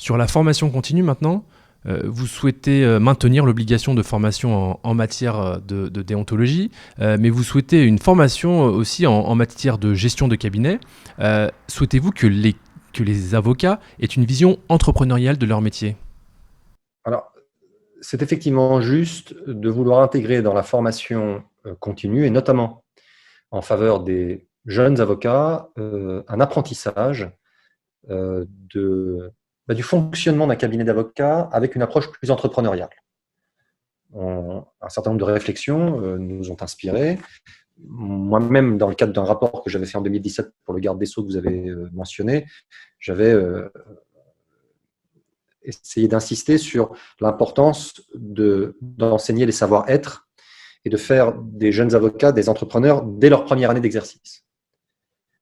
Sur la formation continue maintenant, vous souhaitez maintenir l'obligation de formation en matière de déontologie, mais vous souhaitez une formation aussi en matière de gestion de cabinet. Souhaitez-vous que les avocats aient une vision entrepreneuriale de leur métier? Alors, c'est effectivement juste de vouloir intégrer dans la formation continue, et notamment en faveur des jeunes avocats, un apprentissage du fonctionnement d'un cabinet d'avocats avec une approche plus entrepreneuriale. Un certain nombre de réflexions nous ont inspirés. Moi-même, dans le cadre d'un rapport que j'avais fait en 2017 pour le garde des Sceaux que vous avez mentionné, j'avais essayé d'insister sur l'importance d'enseigner les savoir-être et de faire des jeunes avocats des entrepreneurs dès leur première année d'exercice,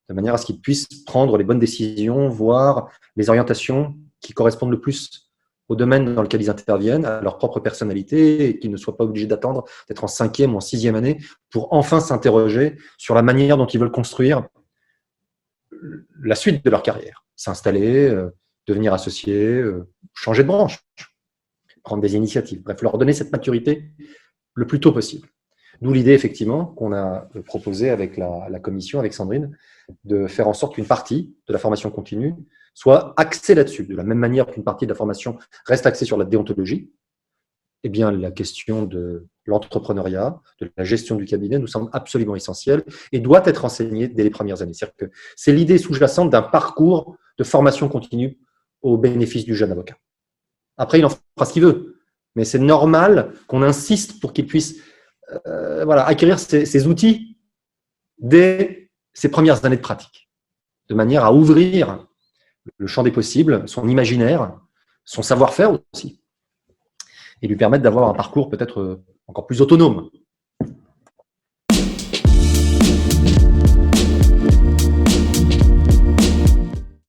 de manière à ce qu'ils puissent prendre les bonnes décisions, voir les orientations qui correspondent le plus au domaine dans lequel ils interviennent, à leur propre personnalité, et qu'ils ne soient pas obligés d'attendre d'être en 5e ou en 6e année pour enfin s'interroger sur la manière dont ils veulent construire la suite de leur carrière, s'installer, devenir associé, changer de branche, prendre des initiatives. Bref, leur donner cette maturité le plus tôt possible. D'où l'idée, effectivement, qu'on a proposée avec la commission, avec Sandrine, de faire en sorte qu'une partie de la formation continue soit axée là-dessus. De la même manière qu'une partie de la formation reste axée sur la déontologie, eh bien, la question de l'entrepreneuriat, de la gestion du cabinet nous semble absolument essentielle et doit être enseignée dès les premières années. C'est-à-dire que c'est l'idée sous-jacente d'un parcours de formation continue au bénéfice du jeune avocat. Après, il en fera ce qu'il veut, mais c'est normal qu'on insiste pour qu'il puisse acquérir ces outils dès ses premières années de pratique, de manière à ouvrir le champ des possibles, son imaginaire, son savoir-faire aussi, et lui permettre d'avoir un parcours peut-être encore plus autonome